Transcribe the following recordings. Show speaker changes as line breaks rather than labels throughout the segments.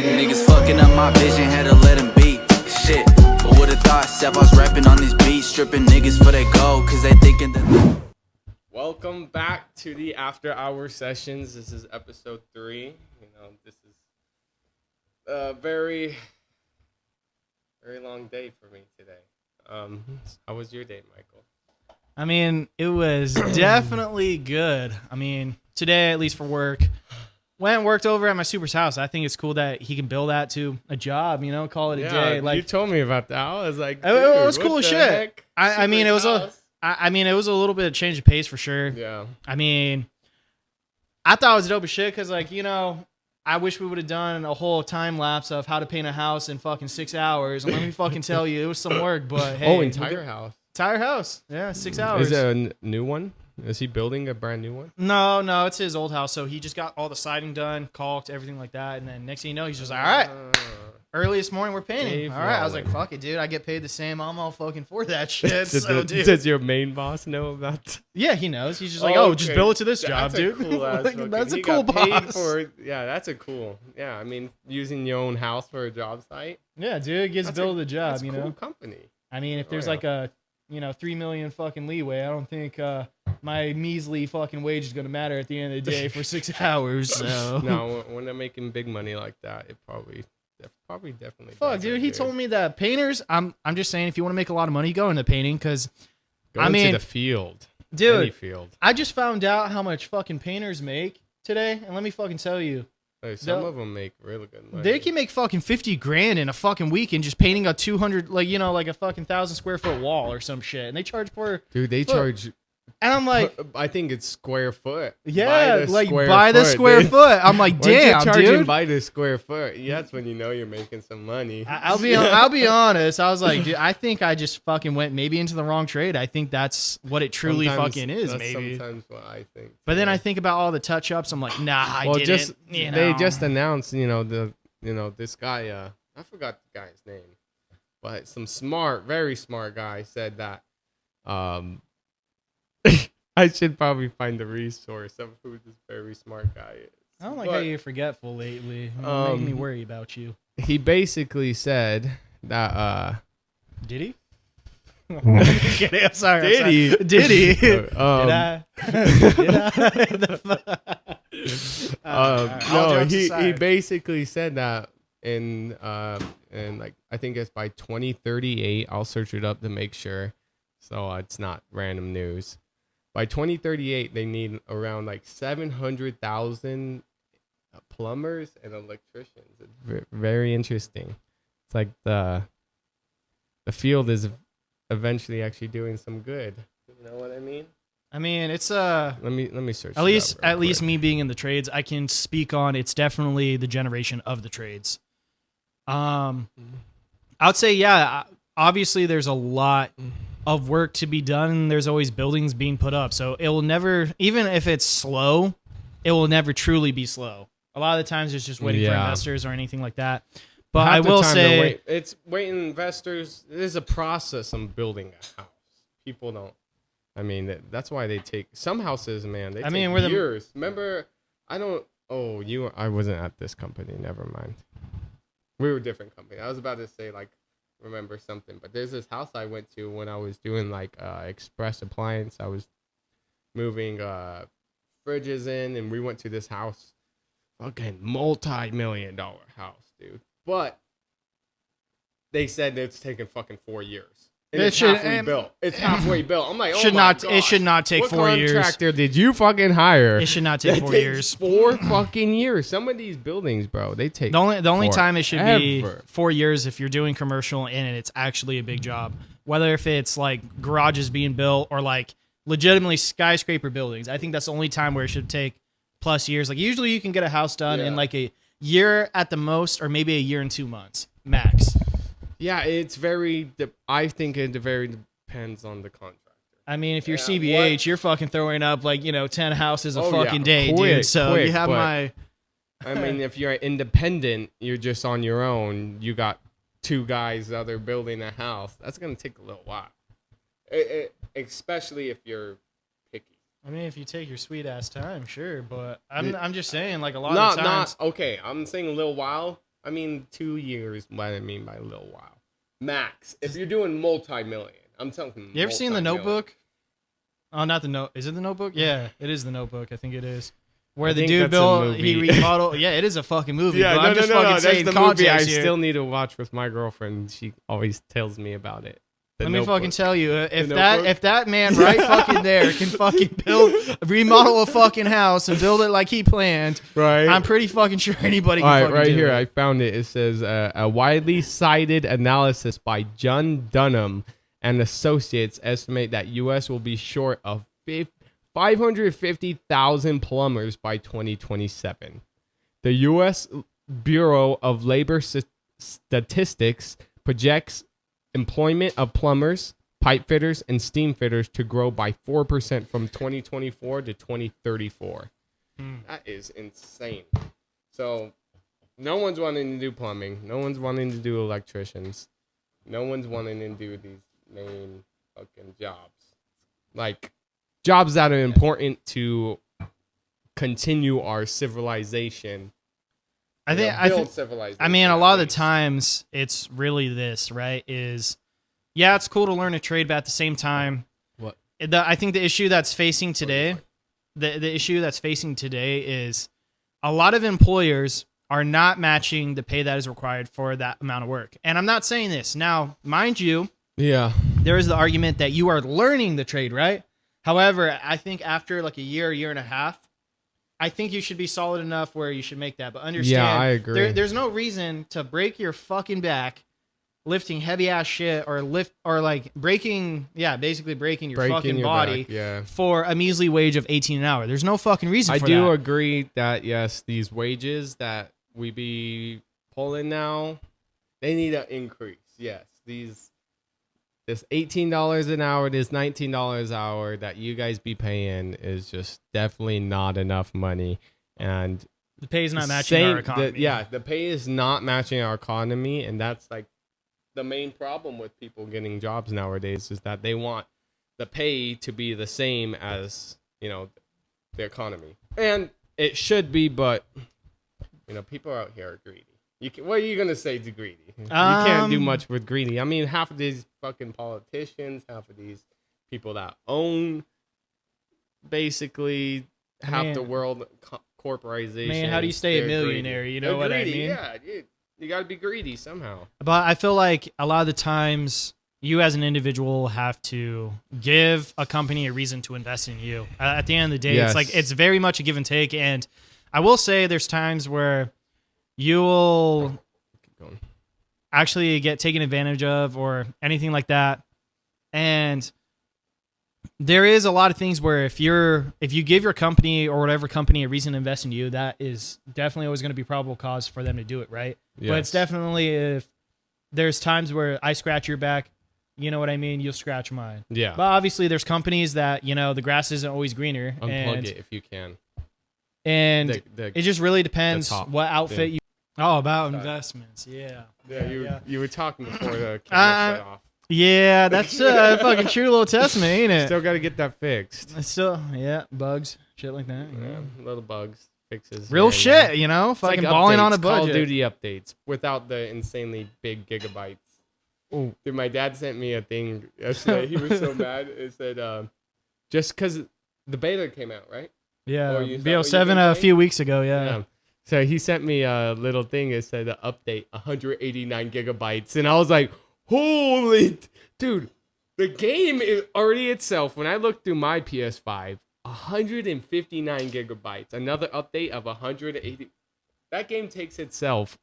Niggas fucking up my vision, had to let him be. Shit, but would've thought Step was rapping on these beats, stripping niggas for their gold, cause they thinking that.
Welcome back to the After Hour Sessions. This is episode 3. You know, this is a very, very long day for me today. How was your day, Michael?
I mean, it was definitely good. I mean, today, at least for work, went and worked over at my super's house. I think it's cool that he can bill that to a job, you know, call it a day. Like,
you told me about that. I was like,
it was cool as shit. I mean, it was a little bit of change of pace for sure.
Yeah.
I mean, I thought it was dope as shit because, like, you know, I wish we would have done a whole time lapse of how to paint a house in fucking 6 hours. And let me fucking tell you, it was some work, but hey.
Entire house.
Entire house. Yeah, 6 hours.
Is it a new one? Is he building a brand new one?
No, it's his old house. So he just got all the siding done, caulked, everything like that. And then next thing you know, he's just like, all right, earliest morning we're painting. All right. I was like, fuck it, dude. I get paid the same. I'm all fucking for that shit. Dude.
Does your main boss know about?
Yeah, he knows. He's just like, just bill it to this job, dude. That's a cool boss.
That's a cool. Yeah, I mean, using your own house for a job site.
Yeah, dude, it gets billed the job,
that's
you
a
know.
Cool company.
I mean, if there's like a, 3 million fucking leeway, I don't think my measly fucking wage is gonna matter at the end of the day for 6 hours. So
no, when they're making big money like that, it probably definitely.
Fuck, dude. He told me that painters. I'm just saying, if you want to make a lot of money, go into painting because.
Go into the field,
dude.
Any field.
I just found out how much fucking painters make today, and let me fucking tell you.
Some of them make really good money.
They can make fucking $50,000 in a fucking weekend just painting a 200, like a fucking 1,000 square foot wall or some shit, and they charge for.
Dude, they charge.
And I'm like,
I think it's square foot.
Yeah, by the square foot. I'm like, damn, dude.
By the square foot, that's when you know you're making some money.
I'll be honest. I was like, dude, I think I just fucking went maybe into the wrong trade. I think that's what it truly fucking is.
That's
maybe
sometimes what I think.
But then I think about all the touch ups. I'm like, nah, I didn't.
They just announced, this guy. I forgot the guy's name, but some very smart guy said that. I should probably find the resource of who this very smart guy is.
I don't like how you're forgetful lately. It made me worry about you.
He basically said that.
Did he? I'm sorry.
Did he?
Did he?
Did
I?
No, he basically said that in like I think it's by 2038. I'll search it up to make sure, so it's not random news. By 2038, they need around like 700,000 plumbers and electricians. It's very interesting. It's like the field is eventually actually doing some good. You know what I mean?
I mean, it's
Let me search.
At least me being in the trades, I can speak on. It's definitely the generation of the trades. I would say, yeah. Obviously, there's a lot of work to be done. There's always buildings being put up, so it will never, even if it's slow, it will never truly be slow. A lot of the times it's just waiting for investors or anything like that. But I will say
it's waiting investors. There's a process on building a house. People don't. I mean, that's why they take some houses, man. They take years. Remember, I wasn't at this company. Never mind. We were a different company. I was about to say remember something, but there's this house I went to when I was doing express appliance. I was moving fridges in, and we went to this house, fucking multi-million-dollar house, dude. But they said it's taken fucking 4 years. And it's halfway built. It's halfway built. I'm like,
it should not take 4 years.
What contractor did you fucking hire?
It should not take 4 years.
4 fucking years. Some of these buildings, bro, they take.
The only time it should be 4 years if you're doing commercial and it's actually a big job. Whether if it's like garages being built or like legitimately skyscraper buildings, I think that's the only time where it should take plus years. Like usually you can get a house done in like a year at the most, or maybe a year and 2 months max.
Yeah, I think it very depends on the contractor.
I mean, if you're CBH, you're fucking throwing up 10 houses a fucking day, dude. So you have I
mean, if you're independent, you're just on your own. You got 2 guys that are building a house. That's gonna take a little while, especially if you're picky.
I mean, if you take your sweet ass time, sure. But I'm just saying, like a lot of times.
Okay, I'm saying a little while. I mean, 2 years, what I mean by a little while. Max. If you're doing multi-million. I'm talking
You ever seen The Notebook? Oh, not The Note. Is it The Notebook? Yeah, it is The Notebook. I think it is. Where the dude built, he remodeled. Yeah, it is a fucking movie.
Yeah,
I'm just fucking saying
that's the movie I
here.
still need to watch with my girlfriend. She always tells me about it.
Let me fucking tell you, if that man right fucking there can fucking remodel a fucking house and build it like he planned, right? I'm pretty fucking sure anybody can fucking
right
do
here,
it.
I found it. It says a widely cited analysis by John Dunham and Associates estimate that U.S. will be short of 550,000 plumbers by 2027. The U.S. Bureau of Labor Statistics projects employment of plumbers, pipe fitters, and steam fitters to grow by 4% from 2024 to 2034. That is insane. So, no one's wanting to do plumbing. No one's wanting to do electricians. No one's wanting to do these main fucking jobs. Like, jobs that are important to continue our civilization. I mean,
a lot of the times it's really this, right? It's cool to learn a trade, but at the same time, I think the issue that's facing today, the issue that's facing today is a lot of employers are not matching the pay that is required for that amount of work. And I'm not saying this now, mind you. Yeah, there is the argument that you are learning the trade, right? However, I think after like a year and a half, I think you should be solid enough where you should make that. But understand,
I agree.
There's no reason to break your fucking back lifting heavy ass shit basically breaking your fucking body for a measly wage of $18 an hour. There's no fucking reason for that. I do
agree that, yes, these wages that we be pulling now, they need to increase. Yes, this $18 an hour, this $19 an hour that you guys be paying is just definitely not enough money. And
the pay is not matching our economy.
The pay is not matching our economy. And that's like the main problem with people getting jobs nowadays is that they want the pay to be the same as, the economy. And it should be, but, people out here are greedy. What are you going to say to greedy? You can't do much with greedy. I mean, half of these fucking politicians, half of these people that own basically half the world corporation.
Man, how do you stay a millionaire? Greedy. You know what I mean?
Yeah, you got to be greedy somehow.
But I feel like a lot of the times you as an individual have to give a company a reason to invest in you. At the end of the day, it's very much a give and take. And I will say there's times where you will actually get taken advantage of or anything like that. And there is a lot of things where if you give your company or whatever company a reason to invest in you, that is definitely always going to be probable cause for them to do it, right? Yes. But it's definitely, if there's times where I scratch your back, you know what I mean? You'll scratch mine. Yeah. But obviously there's companies that, the grass isn't always greener.
Unplug it if you can.
And it just really depends what outfit you... Oh, about investments. Yeah.
You were talking before the camera shut off.
Yeah, that's a fucking true little testament, ain't it?
Still got to get that fixed.
Bugs, shit like that.
Little bugs, fixes.
Real shit, fucking balling on a budget.
Call of Duty updates without the insanely big gigabytes. Ooh. Dude, my dad sent me a thing yesterday. He was so mad. It said, just because the beta came out, right?
Yeah, BO7 a few weeks ago, yeah.
So he sent me a little thing. It said update 189 gigabytes. And I was like, holy, dude, the game is already itself. When I looked through my PS5, 159 gigabytes. Another update of 180. That game takes itself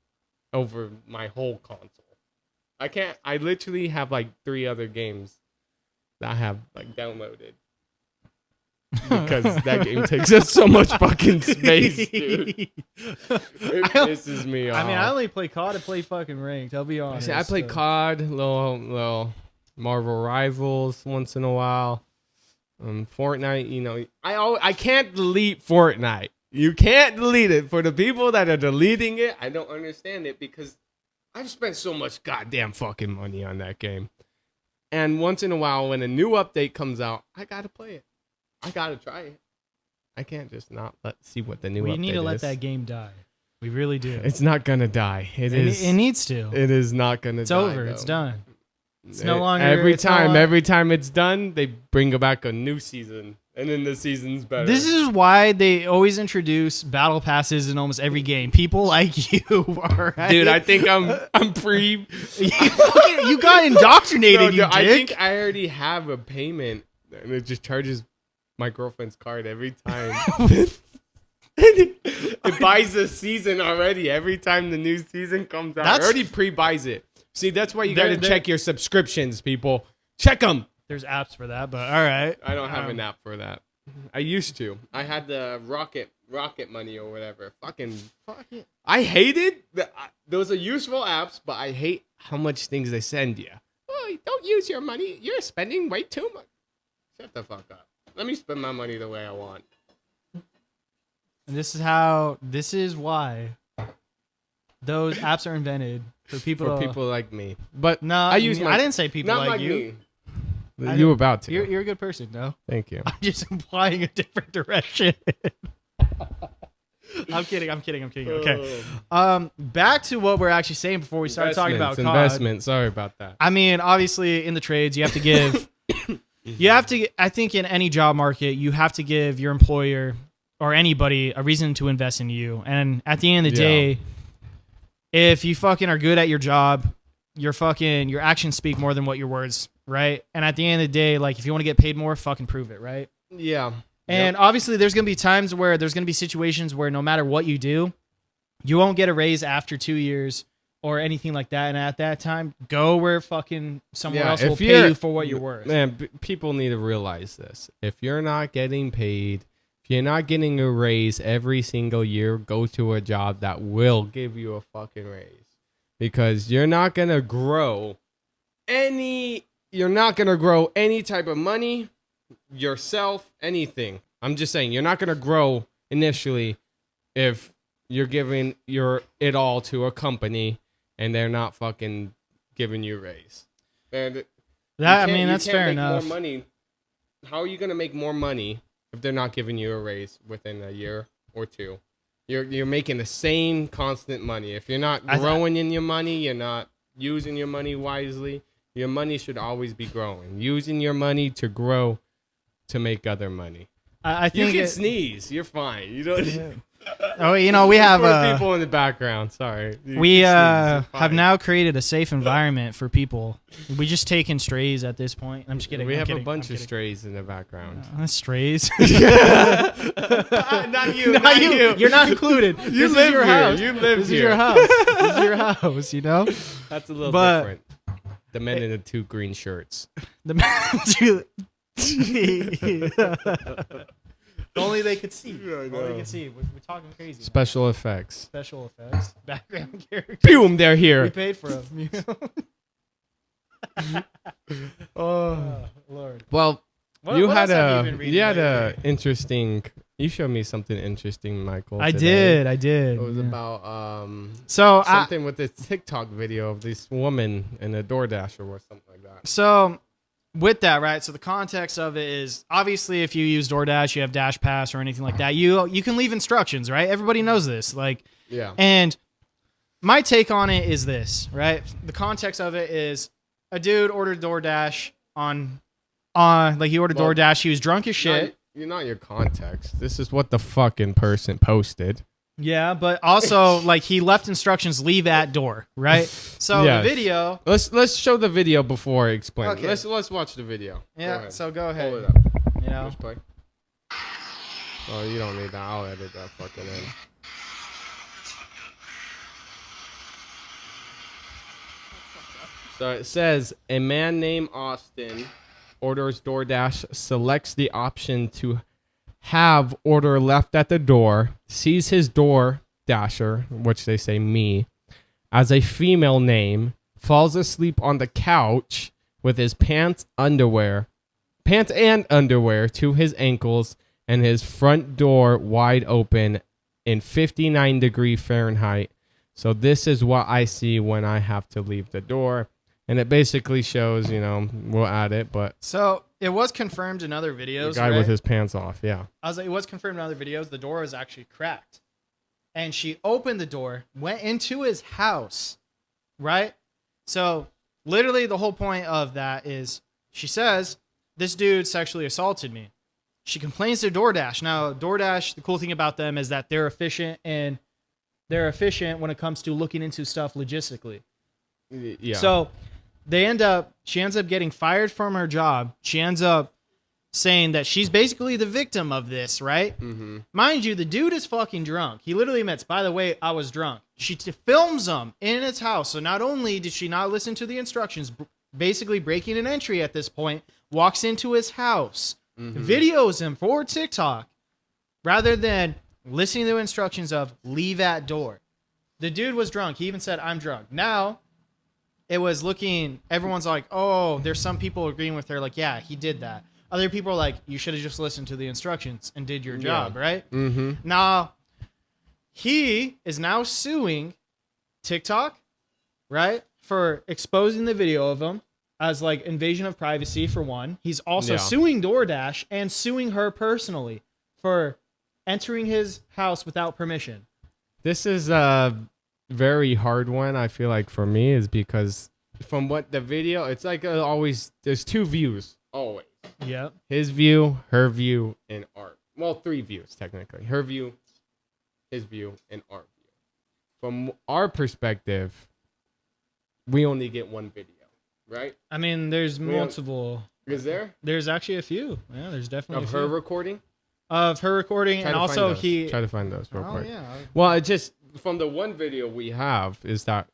over my whole console. I literally have like 3 other games that I have like downloaded. Because that game takes up so much fucking space, dude. It pisses me off.
I mean, I only play COD to play fucking ranked. I'll be honest.
I play COD, little Marvel Rivals once in a while. Fortnite, I can't delete Fortnite. You can't delete it. For the people that are deleting it, I don't understand it because I've spent so much goddamn fucking money on that game. And once in a while, when a new update comes out, I gotta play it. I gotta try it. I can't just not see what the new update is.
You need to let that game die. We really do.
It's not gonna die. It
needs to.
It is not gonna.
It's
die,
over.
though.
It's done. It's no longer.
Every time it's done, they bring back a new season, and then the season's better.
This is why they always introduce battle passes in almost every game. People like you, all right?
Dude. I think I'm pre.
You got indoctrinated. You dick.
I think I already have a payment, and it just charges my girlfriend's card every time. It buys the season already every time the new season comes out. It already pre-buys it. See, that's why you got to check your subscriptions, people. Check them.
There's apps for that, but all right.
I don't have an app for that. I used to. I had the Rocket Money or whatever. Fucking. I hated those are useful apps, but I hate how much things they send you. Oh, don't use your money. You're spending way too much. Shut the fuck up. Let me spend my money the way I want.
And this is why those apps are invented for people
like me. But
no,
I
didn't say people
not
like you.
Me. You were about to.
You're a good person, no?
Thank you.
I'm just implying a different direction. I'm kidding. Okay. Back to what we're actually saying before we start talking about COD.
Investment. Sorry about that.
I mean, obviously, in the trades, you have to give. I think in any job market, you have to give your employer or anybody a reason to invest in you. And at the end of the day, if you fucking are good at your job, your actions speak more than what your words, right? And at the end of the day, like if you want to get paid more, fucking prove it, right?
Yeah.
And obviously there's going to be times where there's going to be situations where no matter what you do, you won't get a raise after 2 years or anything like that. And at that time, go where fucking someone else will pay you for what you're worth.
Man, people need to realize this. If you're not getting paid, if you're not getting a raise every single year, go to a job that will give you a fucking raise. Because you're not going to grow any type of money, yourself, anything. I'm just saying, you're not going to grow initially if you're giving it all to a company and they're not fucking giving you a raise. And
that's fair enough.
More money. How are you going to make more money if they're not giving you a raise within a year or two? You're making the same constant money. If you're not growing in your money, you're not using your money wisely, your money should always be growing. Using your money to grow to make other money.
I think
you can sneeze. You're fine. You don't.
Yeah. Oh, we have
people in the background. Sorry.
We have now created a safe environment for people. We just take in strays at this point. I'm just kidding.
We have a bunch of strays in the background.
Strays.
Not you. Not you.
You're not included.
You live here. House. You live
this
here.
Is your house. This is your house. You know.
That's a little different. The men in the 2 green shirts.
The men. Only they could see. Only they could see. We're talking crazy.
Special effects.
Background characters.
Boom! They're here.
We paid for them. You know? Oh, Lord.
Well,
what
had
a
interesting. You showed me something interesting, Michael.
I
today.
did.
It was about
something
with this TikTok video of this woman in a DoorDash or something like that.
So. With that, right? So the context of it is obviously if you use DoorDash, you have Dash Pass or anything like that, you can leave instructions, right? Everybody knows this.
Yeah.
And my take on it is this, right? The context of it is a dude ordered DoorDash he ordered DoorDash. He was drunk as shit.
Not your context. This is what the fucking person posted.
Yeah, but also he left instructions, leave at door, right? So the video.
Let's show the video before I explain.
Okay.
Let's watch the video.
Yeah. So go ahead.
Hold it up.
You know.
Push play. Oh, you don't need that. I'll edit that fucking in. So it says a man named Austin orders DoorDash, selects the option to have order left at the door, sees his door dasher, which they say me, as a female name, falls asleep on the couch with his pants and underwear to his ankles and his front door wide open in 59 Fahrenheit. So this is what I see when I have to leave the door. And it basically shows, we'll add it, but...
So, it was confirmed in other videos,
the guy with his pants off, yeah.
It was confirmed in other videos, the door is actually cracked. and she opened the door, went into his house, right? So literally the whole point of that is she says, this dude sexually assaulted me. She complains to DoorDash. Now, DoorDash, the cool thing about them is that they're efficient when it comes to looking into stuff logistically.
Yeah.
So she ends up getting fired from her job. She ends up saying that she's basically the victim of this, right?
Mm-hmm.
Mind you, the dude is fucking drunk. He literally admits, by the way, I was drunk. She films him in his house. So not only did she not listen to the instructions, basically breaking an entry at this point, walks into his house, videos him for TikTok, rather than listening to instructions of leave at door. The dude was drunk. He even said, I'm drunk. Now, it was everyone's like, oh, there's some people agreeing with her, like, yeah, he did that. Other people are like, you should have just listened to the instructions and did your job, right?
Mm-hmm.
Now, he is now suing TikTok, right, for exposing the video of him as like invasion of privacy for one. He's also suing DoorDash and suing her personally for entering his house without permission.
This is a very hard one, I feel like, for me, is because from what the video, it's like always, there's two views, always.
Yep.
His view, her view, and art. Well, three views, technically. Her view, his view, and our view. From our perspective, we only get one video, right?
I mean, there's multiple.
Is there?
There's actually a few. Yeah, there's definitely
of
a few.
her recording?
Of her recording, and also he...
Try to find those real quick.
Yeah.
Well, it just... From the one video we have is that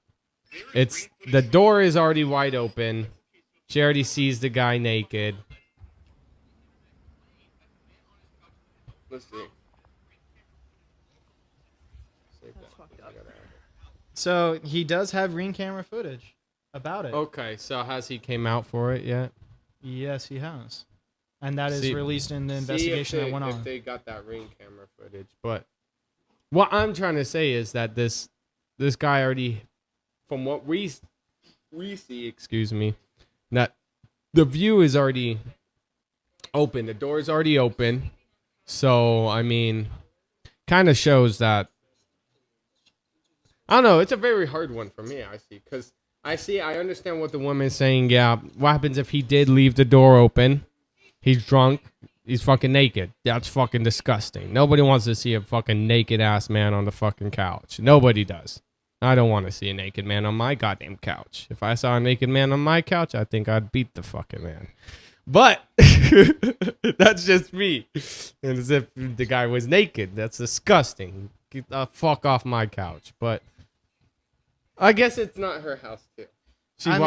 it's... The door is already wide open. She already sees the guy naked. Let's see.
So he does have ring camera footage about it.
Okay, so has he came out for it yet?
Yes, he has. And that is released in the investigation that went on.
If they got that ring camera footage. But what I'm trying to say is that this guy already, from what we see, that the view is already open. The door is already open. So, I mean, kind of shows that, I don't know, it's a very hard one for me, I see. Because I understand what the woman's saying. Yeah, what happens if he did leave the door open? He's drunk. He's fucking naked. That's fucking disgusting. Nobody wants to see a fucking naked ass man on the fucking couch. Nobody does. I don't want to see a naked man on my goddamn couch. If I saw a naked man on my couch, I think I'd beat the fucking man. But that's just me. And as if the guy was naked. That's disgusting. Get the fuck off my couch. But I guess it's not her house too. I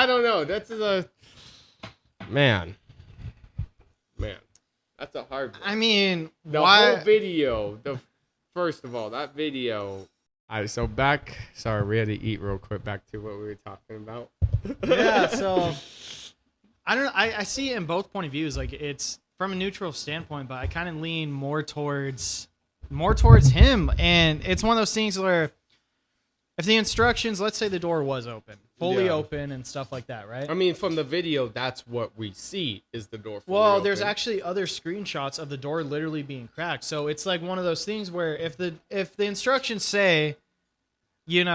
don't know. That's a man. That's a hard one.
I mean,
whole video. First of all, that video. All right, so sorry, we had to eat real quick. Back to what we were talking about.
Yeah, so I don't know. I see it in both point of views. Like, it's from a neutral standpoint, but I kind of lean more towards him. And it's one of those things where if the instructions, let's say the door was open, fully open and stuff like that, right?
I mean, from the video, that's what we see is the door fully open.
There's actually other screenshots of the door literally being cracked. So it's like one of those things where if the instructions say, leave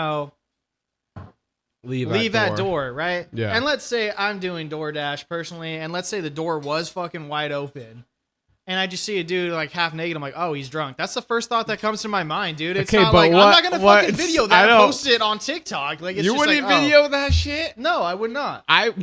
at door, right?
Yeah.
And let's say I'm doing DoorDash personally, and let's say the door was fucking wide open, and I just see a dude like half naked. I'm like, oh, he's drunk. That's the first thought that comes to my mind, dude. It's not like I'm not gonna fucking video that and post it on TikTok. Like, it's
you
just
wouldn't
like,
video that shit?
No, I would not.
I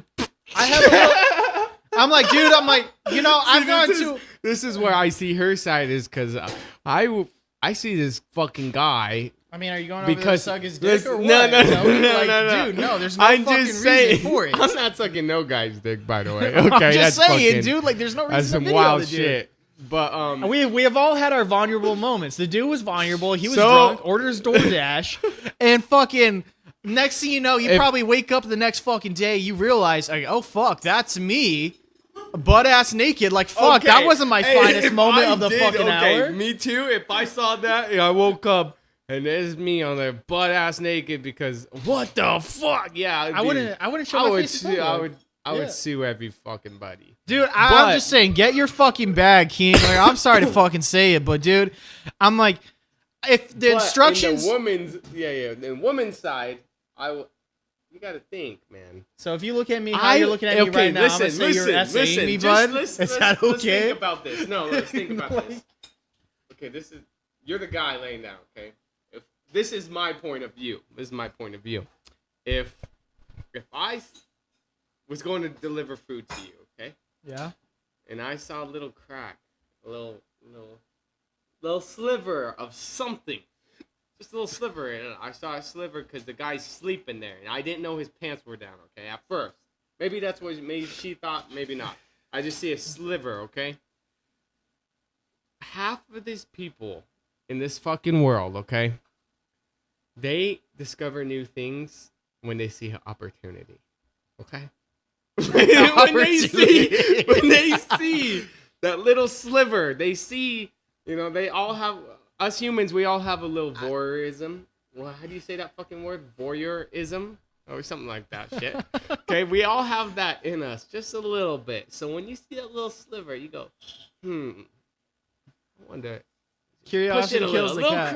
have I'm like, dude. I'm like, I've gone to.
This is where I see her side is because I see this fucking guy.
I mean, are you going over there to suck his dick or what?
No.
Dude, no, there's no fucking reason for it.
I'm not sucking no guy's dick, by the way. Okay,
I'm just saying, dude, like, there's no reason
that's
to
some
video
wild
the dude.
shit. But
we have all had our vulnerable moments. The dude was vulnerable. He was drunk, orders DoorDash, and fucking next thing you know, you probably wake up the next fucking day, you realize, like, oh fuck, that's me. Butt ass naked, like fuck, that wasn't my finest moment of the fucking hour.
Me too. If I saw that, I woke up and there's me on there butt ass naked because what the fuck? Yeah,
I wouldn't show my face.
I would sue every fucking buddy.
Dude, I'm just saying, get your fucking bag, King. Like, I'm sorry to fucking say it, but dude, I'm like, if the
But
instructions.
In the woman's side, you gotta think, man.
So if you look at me, how you're looking at me right now, I'm gonna say you're essaying me, bud. Is that okay?
Let's think about this. No, let's think about this. Okay, you're the guy laying down. Okay, this is my point of view. If I was going to deliver food to you, okay?
Yeah.
And I saw a little crack, a little sliver of something. Just a little sliver, and I saw a sliver because the guy's sleeping there, and I didn't know his pants were down, okay, at first. Maybe that's what she thought, maybe not. I just see a sliver, okay? Half of these people in this fucking world, okay, they discover new things when they see an opportunity, okay? when they see that little sliver, they see, they all have... Us humans, we all have a little voyeurism. Well, how do you say that fucking word? Voyeurism? Or something like that shit. Okay, we all have that in us, just a little bit. So when you see that little sliver, you go, I wonder.
Curiosity kills the cat.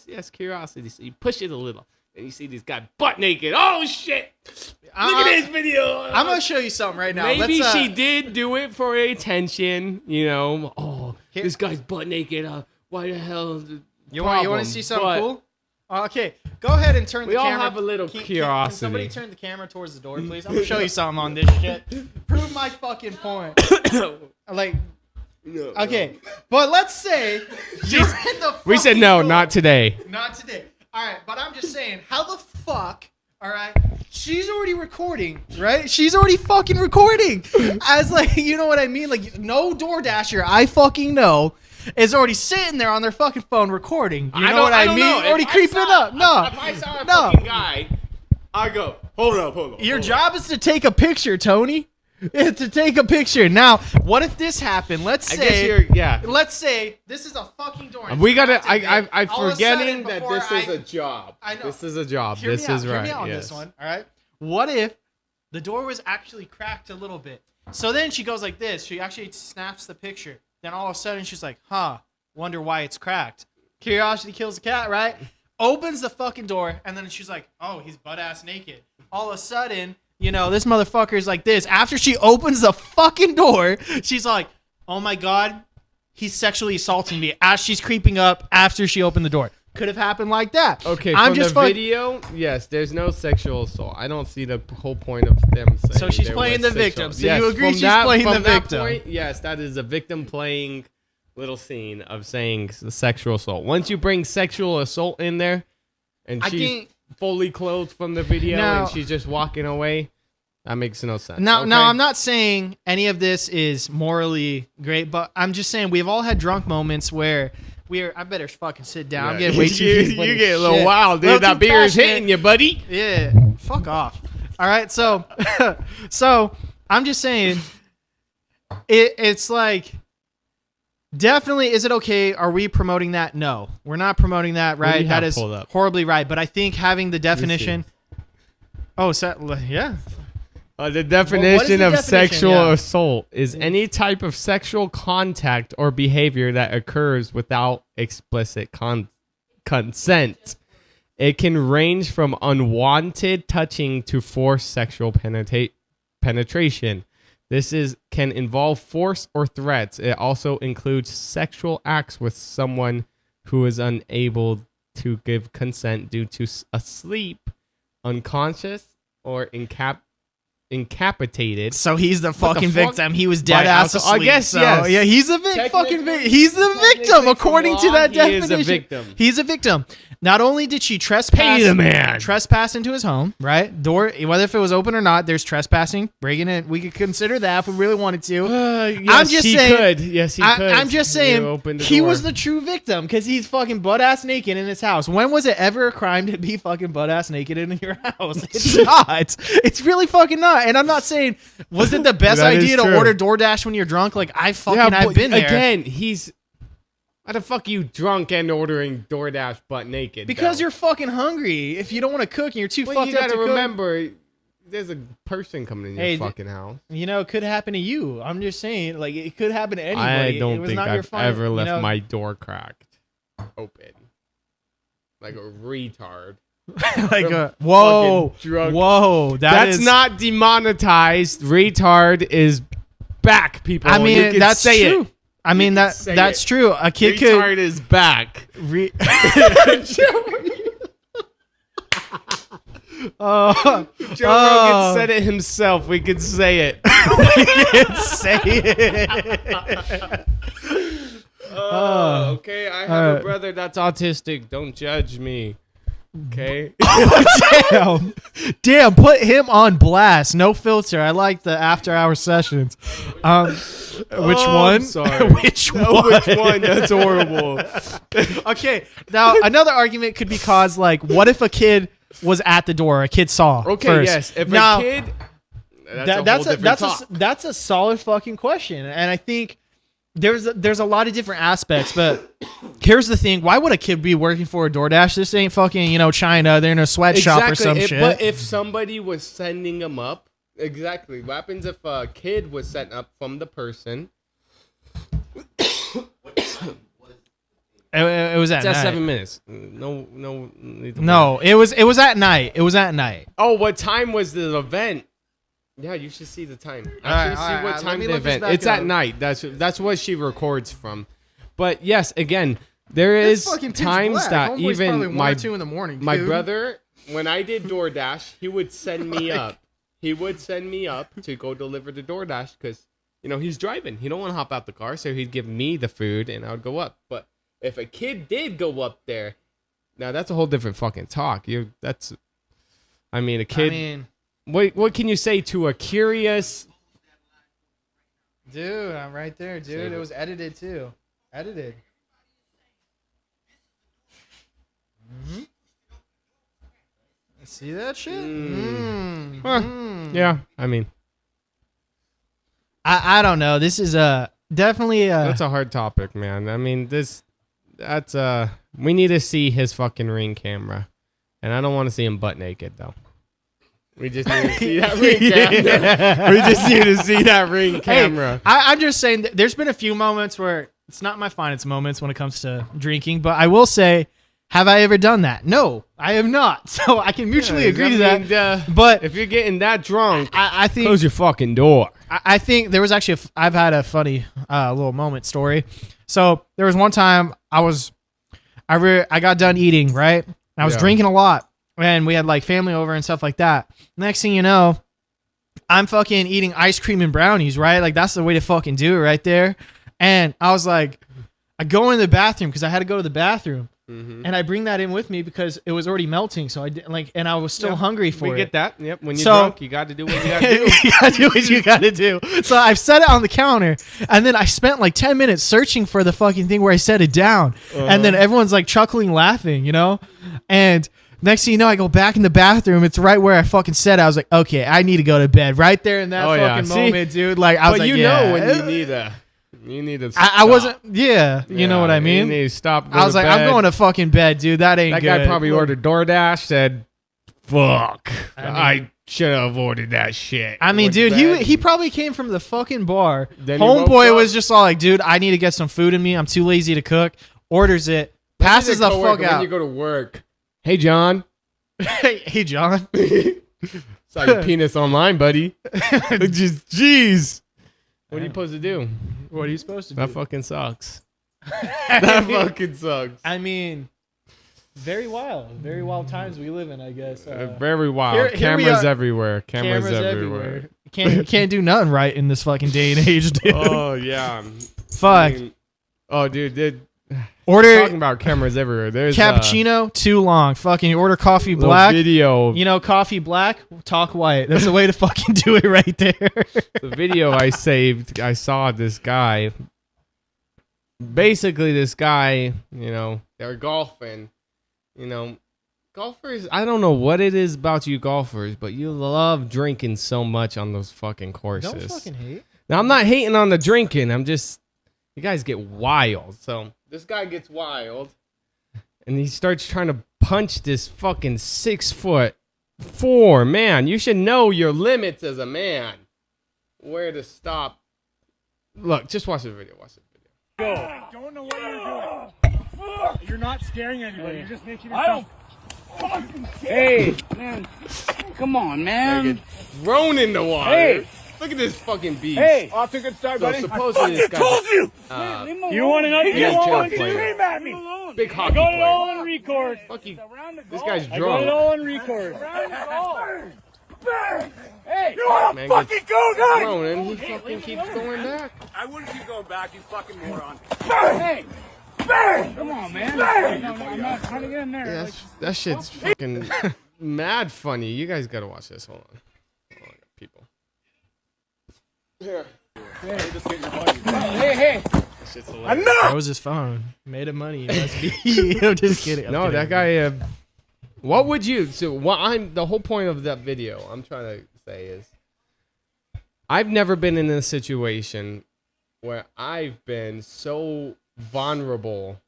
Yes, curiosity. So you push it a little, and you see this guy butt naked. Oh, shit. Look at this video.
I'm going to show you something right now.
Maybe she did do it for attention, Oh, this guy's butt naked. Why the hell? You
want to see something cool? Okay, go ahead and turn the camera.
We all have a little curiosity.
Can somebody turn the camera towards the door, please? I'm gonna show you something on this shit. Prove my fucking point. Okay, but let's say you're in the.
We said no, not today.
Not today. All right, but I'm just saying, how the fuck? All right, she's already recording, right? She's already fucking recording. As you know what I mean? No DoorDasher, I fucking know, is already sitting there on their fucking phone recording. You know what I mean? Already creeping up. No.
If I saw a fucking guy, I go, hold up.
Your job is to take a picture, Tony. To take a picture. Now, what if this happened? Let's say this is a fucking door.
We gotta. I'm forgetting that this is a job. I know. This is a job. Hear me out on this one.
All right. What if the door was actually cracked a little bit? So then she goes like this. She actually snaps the picture. Then all of a sudden she's like, wonder why it's cracked. Curiosity kills the cat, right? Opens the fucking door, and then she's like, oh, he's butt-ass naked. All of a sudden, this motherfucker's like this. After she opens the fucking door, she's like, oh my God, he's sexually assaulting me as she's creeping up after she opened the door. Could have happened like that.
Okay, from the video, yes, there's no sexual assault. I don't see the whole point of them saying.
So she's playing the victim. So you agree she's playing the victim? Point,
yes, that is a victim playing little scene of saying sexual assault. Once you bring sexual assault in there, and she's fully clothed from the video and she's just walking away, that makes no sense.
Now, I'm not saying any of this is morally great, but I'm just saying we've all had drunk moments where I better fucking sit down. I'm getting way too
You get a little wild, dude. That beer is hitting you, buddy.
Yeah. Fuck off. All right. So I'm just saying it's like, definitely, is it okay? Are we promoting that? No, we're not promoting that, right? That is horribly right. But I think having the definition. Oh, yeah.
The definition of sexual assault is any type of sexual contact or behavior that occurs without explicit consent. It can range from unwanted touching to forced sexual penetration. This can involve force or threats. It also includes sexual acts with someone who is unable to give consent due to asleep, unconscious, or incapacitated.
So he's the fucking victim. He was dead ass asleep.
I guess,
so,
yes.
Yeah, he's a fucking victim. He's the victim, according to that definition.
He is a victim.
He's a victim. Not only did she trespass into his home, right? Door, whether if it was open or not, there's trespassing, breaking it. We could consider that if we really wanted to.
Yes, he could. Yes, he could.
I'm just saying he was the true victim because he's fucking butt ass naked in his house. When was it ever a crime to be fucking butt ass naked in your house? It's not. It's really fucking not. And I'm not saying, was it the best idea to order DoorDash when you're drunk? Like, I've been there.
Again, why the fuck are you drunk and ordering DoorDash butt naked?
Because you're fucking hungry. If you don't want to cook and you're too fucked up to cook. You gotta
remember, there's a person coming in your fucking house.
It could happen to you. I'm just saying, like, it could happen to anybody.
I don't think I've ever left my door cracked open. like a retard.
Whoa,
that's not demonetized. Retard is back, people.
I mean, that's true.
It.
I mean, that's true. A kid
retard is back. Joe Rogan said it himself. We could say it. Okay, I have a brother that's autistic. Don't judge me. Okay.
Damn, put him on blast. No filter. I like the after hour sessions. Which one?
Sorry.
Which one?
That's horrible.
Okay. Now another argument could be caused like, what if a kid was at the door? A kid saw.
Okay.
First.
Yes. If
now,
a kid.
That's a solid fucking question, and I think there's a lot of different aspects, but here's the thing: why would a kid be working for a DoorDash? This ain't fucking China. They're in a sweatshop or some shit.
But if somebody was sending them up, exactly. What happens if a kid was sent up from the person?
It was at night.
7 minutes. No.
It was at night. It was at night.
Oh, what time was the event? Yeah, you should see the time. Actually, see what time the event. It's at night. That's what she records from. But yes, again, there is times that even my
2 in the morning.
My brother, when I did DoorDash, he would send me up. He would send me up to go deliver the DoorDash because he's driving. He don't want to hop out the car, so he'd give me the food and I would go up. But if a kid did go up there, now that's a whole different fucking talk. A kid. What can you say to a curious...
Dude, I'm right there, dude. It was edited, too. Edited. Mm-hmm. See that shit?
Yeah, I mean...
I don't know. This is definitely...
That's a hard topic, man. I mean, we need to see his fucking Ring camera. And I don't want to see him butt naked, though. We just need to see that Ring camera. We just need to see that Ring camera.
Hey, I'm just saying that there's been a few moments where it's not my finest moments when it comes to drinking, but I will say, have I ever done that? No, I have not. So I can mutually agree to that. But
if you're getting that drunk,
I think
close your fucking door.
I think there was actually I've had a funny little moment story. So there was one time I got done eating, right? And I was drinking a lot. And we had like family over and stuff like that. Next thing you know, I'm fucking eating ice cream and brownies, right? Like that's the way to fucking do it right there. And I was like, I go in the bathroom because I had to go to the bathroom. Mm-hmm. And I bring that in with me because it was already melting. So I did and I was still hungry for it.
We get that. Yep. When you're drunk, you got to do what you got to do.
You got to do what you got to do. So I've set it on the counter and then I spent like 10 minutes searching for the fucking thing where I set it down. And then everyone's like chuckling, laughing, and next thing you know, I go back in the bathroom. It's right where I fucking said. I was like, okay, I need to go to bed. Right there in that fucking moment, dude. Like I was like,
when you need to.
I wasn't. Yeah, you know what I mean.
You need to stop.
I was like, I'm going to fucking bed, dude. That ain't good.
That guy probably ordered DoorDash. Said, "Fuck, I should have ordered that shit."
I mean, dude, he probably came from the fucking bar. Homeboy was just all like, dude, I need to get some food in me. I'm too lazy to cook. Orders it, passes the fuck out.
When you go to work. Hey, John.
Hey, John.
Saw your penis online, buddy. Jeez. What are you supposed to do?
What are you supposed to do?
That fucking sucks. That fucking sucks.
I mean, very wild times we live in, I guess.
Very wild. Cameras everywhere. Cameras everywhere.
Can't do nothing right in this fucking day and age, dude.
Oh, yeah.
Fuck.
Dude.
Order
talking about cameras everywhere. There's
cappuccino too long. Fucking order coffee black.
Video.
Coffee black. Talk white. That's the way to fucking do it right there.
The video I saved. I saw this guy. Basically, this guy. They're golfing. Golfers. I don't know what it is about you golfers, but you love drinking so much on those fucking courses.
Don't fucking hate.
Now I'm not hating on the drinking. I'm just. You guys get wild. So this guy gets wild, and he starts trying to punch this fucking 6'4" man. You should know your limits as a man. Where to stop. Look, just watch the video. Go. I don't know what you're doing.
You're not scaring anybody. You're just making yourself. Hey, man. Come on, man.
Thrown in the water.
Hey.
Look at this fucking beast.
Hey. Off to a good start,
So
buddy.
supposedly this guy.
told you. You want to know? You
jail
don't want to
player.
scream at me.
Big
I
hockey
got it all
player.
on record.
Fuck you. This guy's
I got it
drunk.
all on record. Hey, you want
Man
to fucking go, guys?
Thrown in, he fucking keeps going back.
I wouldn't keep going back, you fucking moron. Hey! Bang! Come on, man. Bang! No, I'm not trying to get in there.
Yeah, that shit's fucking mad funny. You guys gotta watch this. Hold on, people. Here.
Hey.
That shit's hilarious.
That was his phone. Made him money. He must be. I'm just kidding. I'm
No,
kidding.
that guy. What would you? So what the whole point of that video I'm trying to say is, I've never been in a situation where I've been so vulnerable.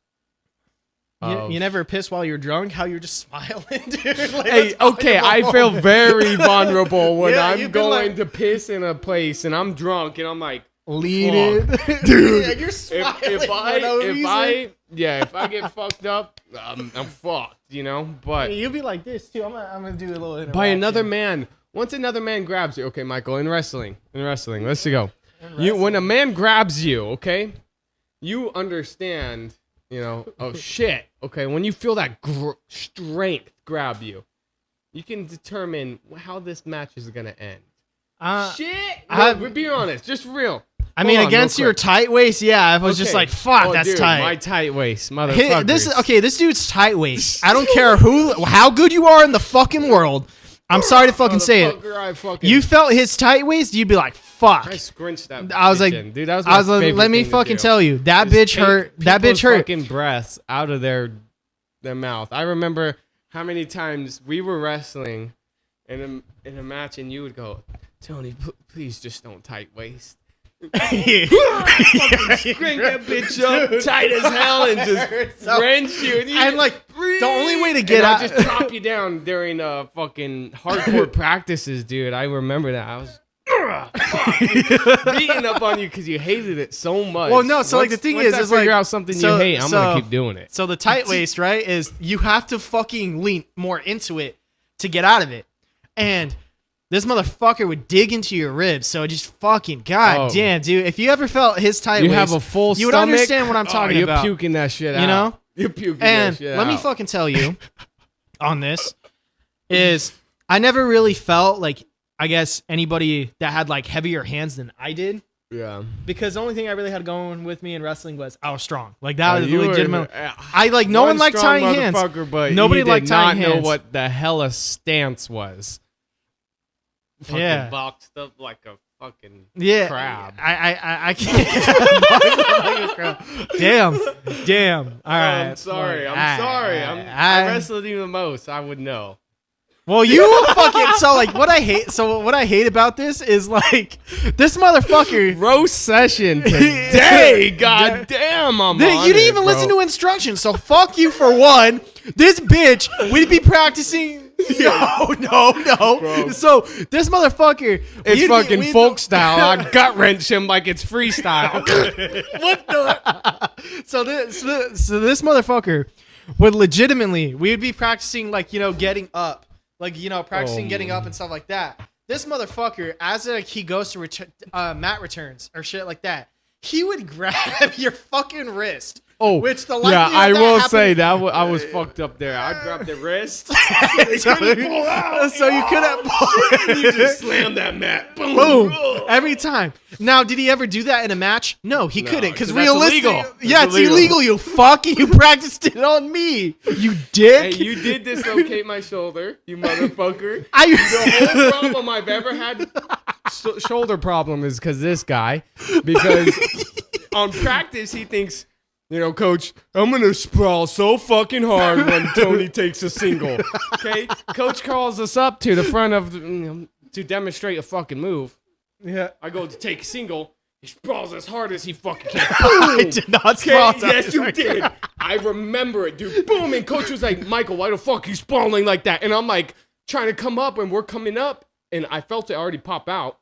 You never piss while you're drunk? How you're just smiling, dude? Like,
Hey, okay, I feel very vulnerable when
Yeah,
I'm
you've been
going
like-
to piss in a place and I'm drunk and I'm like,
lead
fuck.
it,
Dude,
Yeah, you're smiling
if
for no reason.
I get fucked up, I'm fucked, you know. But
You'll be like this too. I'm gonna do a little interaction.
by another man, once another man grabs you, okay, Michael, in wrestling, let's go. When a man grabs you, okay, you understand, you know. Oh shit, okay. When you feel that strength grab you, you can determine how this match is gonna end. Shit, be honest, just real.
I mean,
Hold on,
against
real
your
quick.
tight waist, yeah, I was just
Okay.
like, fuck,
Oh,
that's
dude,
tight.
My tight waist, motherfucker.
This dude's tight waist. I don't care how good you are in the fucking world. I'm sorry to fucking say it. You felt his tight waist, you'd be like, fuck.
I scrunched that.
I was like,
in. Dude, that was
I was
my
like,
favorite
let me
thing to
fucking
do.
tell you, that
Just
bitch
take
hurt. That
people's
bitch hurt.
Fucking breaths out of their mouth. I remember how many times we were wrestling in a match, and you would go, Tony, please just don't tight waist. Crank that bitch up tight as hell and just wrench you.
And like, the only way to get
and
out,
I'll just chop you down during fucking hardcore practices, dude. I remember that. I was beating up on you because you hated it so much.
Well, no, so like the thing
once
is,
I
is
figure
like
out something you hate, I'm gonna keep doing it.
So the tight waist, right, is you have to fucking lean more into it to get out of it, and this motherfucker would dig into your ribs. So just fucking goddamn, dude. If you ever felt his tight waist,
You have a full
you would
stomach.
understand what I'm talking about.
You're puking that shit out.
You know?
You're puking
And
that shit
let me
out.
fucking tell you on this is I never really felt like, I guess, anybody that had like heavier hands than I did.
Yeah.
Because the only thing I really had going with me in wrestling was I was strong. Like that was
you were
legitimate.
an-
I like no one liked
strong
tying hands.
But
Nobody
he did
liked tying
not know
hands.
what the hell a stance was. Fucking
Yeah.
boxed up like a fucking
Yeah,
crab.
I can't. Damn. All right.
I'm sorry.
Fuck.
I'm sorry. I wrestled you the most. I would know.
Well, you fucking what I hate about this is like this motherfucker.
Roast session today. God damn, I'm on
You didn't
it,
even
bro.
listen to instructions, so fuck you for one. This bitch, we'd be practicing. No.
Bro.
So this motherfucker,
It's fucking folk style. I gut wrench him like it's freestyle.
What the? So this motherfucker would legitimately, we would be practicing like, getting up. Like, practicing getting up and stuff like that. This motherfucker, as he goes to mat returns or shit like that, he would grab your fucking wrist.
Oh,
which the
yeah,
likelihood
I
that
will
happened-
say that I was fucked up there. I grabbed the wrist.
so you could have
You just slammed that mat. Boom.
boom every time. Now, did he ever do that in a match? No, he couldn't because
'cause that's
realistically,
illegal.
yeah,
It's
it's illegal. You fuck. You practiced it on me, you dick.
Hey, you did dislocate my shoulder, you motherfucker.
I
The whole problem I've ever had shoulder problem is because this guy. Because on practice he thinks, Coach, I'm gonna sprawl so fucking hard when Tony takes a single. Okay, Coach calls us up to the front of to demonstrate a fucking move.
yeah.
I go to take a single. He sprawls as hard as he fucking can.
I did not sprawl.
Yes, you did. I remember it, dude. Boom. And coach was like, Michael, why the fuck are you sprawling like that? And I'm like, trying to come up, and we're coming up, and I felt it already pop out.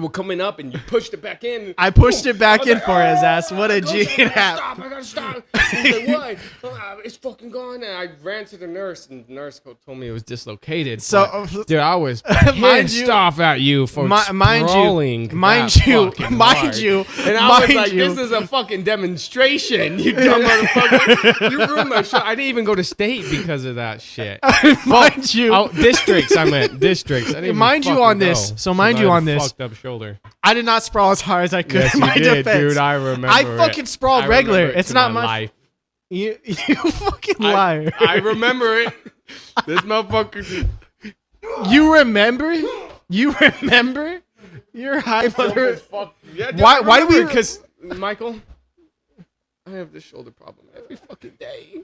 were coming up and you pushed it back in.
I pushed it back in for his ass. What a G.
I gotta stop. He's like, what? It's fucking gone. And I ran to the nurse, and the nurse told me it was dislocated.
So,
dude, I was pissed off at you for sprawling.
Mind you. And
I was like, this is a fucking demonstration, you dumb motherfucker. You ruined my show. I didn't even go to state because of that shit.
Mind you.
Districts, I meant districts. I didn't
mind you on this. So mind you on this.
Fucked up shoulder.
I did not sprawl as hard as I could.
Yes,
in my
you did,
defense.
dude. I remember.
I fucking sprawled regular. It's not my
life.
You fucking liar.
I remember it. This motherfucker.
You remember? You remember? You're high mother.
Yeah,
why do we?
Because Michael, I have this shoulder problem every fucking day.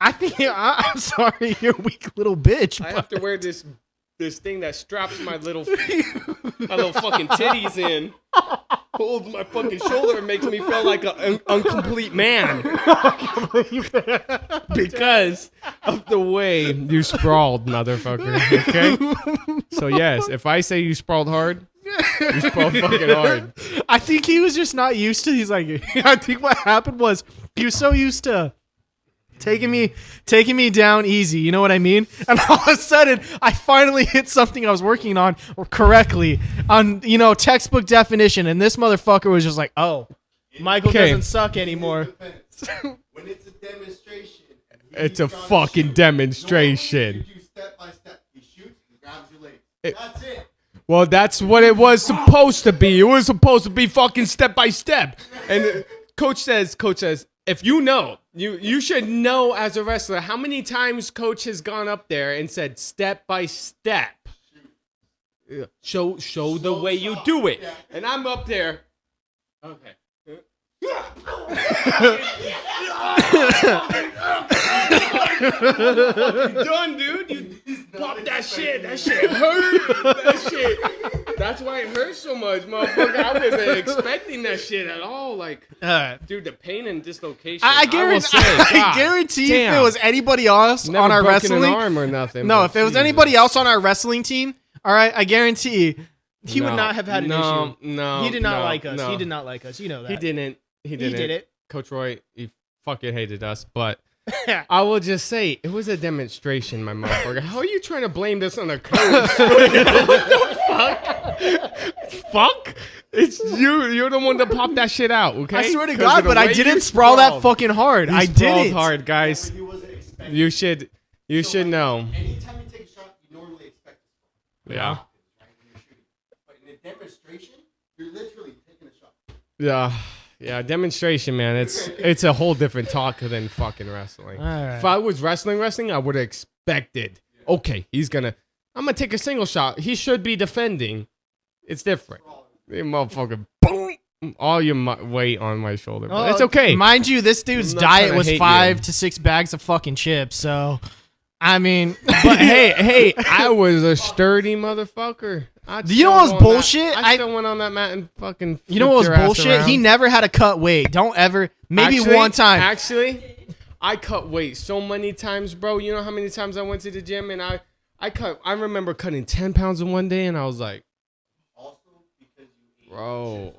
I think I'm sorry. You're a weak little bitch.
I have to wear this thing that straps my little fucking titties in, holds my fucking shoulder, and makes me feel like an incomplete man. Because of the way you sprawled, motherfucker. Okay? So yes, if I say you sprawled hard, you sprawled fucking hard.
I think he was just not used to. He's like, I think what happened was he was so used to taking me down easy, you know what I mean? And all of a sudden, I finally hit something I was working on correctly on, textbook definition, and this motherfucker was just like, oh, Michael doesn't suck anymore.
When it's a demonstration,
it's a fucking demonstration.
You do step by step. He shoots, he grabs your leg. That's it.
Well, that's what it was supposed to be. It was supposed to be fucking step by step. And coach says, if you know, you should know as a wrestler how many times coach has gone up there and said step by step. Show the way you do it. Yeah. And I'm up there. Okay. Done, dude. You pop that shit. That shit hurt. That shit. That's why it hurts so much, motherfucker. I wasn't expecting that shit at all. Like, dude, the pain and dislocation.
I guarantee if it was anybody else
never
on our wrestling
an arm or nothing.
No, if it was anybody else on our wrestling team, all right, I guarantee he would not have had an issue.
No,
he did not like us.
No.
He did not like us. You know that.
He didn't. He did it. Coach Roy, he fucking hated us, but I will just say it was a demonstration, my motherfucker. How are you trying to blame this on a coach? What the fuck? Fuck? It's you. You're the one that popped that shit out. Okay.
I swear to God, but I didn't sprawl that fucking hard. I didn't.
Hard, guys. You should know.
Anytime you take a shot, you normally expect it.
Yeah.
But in a demonstration, you're literally taking a shot.
Yeah. Yeah, demonstration, man. It's a whole different talk than fucking wrestling.
Right.
If I was wrestling, I would have expected. Okay, I'm gonna take a single shot. He should be defending. It's different. You motherfucker, boom, all your weight on my shoulder. But it's okay.
Mind you, this dude's diet was 5 to 6 bags of fucking chips. So, I mean,
but hey, I was a sturdy motherfucker.
You know what was bullshit?
I still went on that mat and fucking.
You know what was bullshit? He never had to cut weight. Don't ever. Maybe one time.
Actually, I cut weight so many times, bro. You know how many times I went to the gym and I remember cutting 10 pounds in one day, and I was like, bro.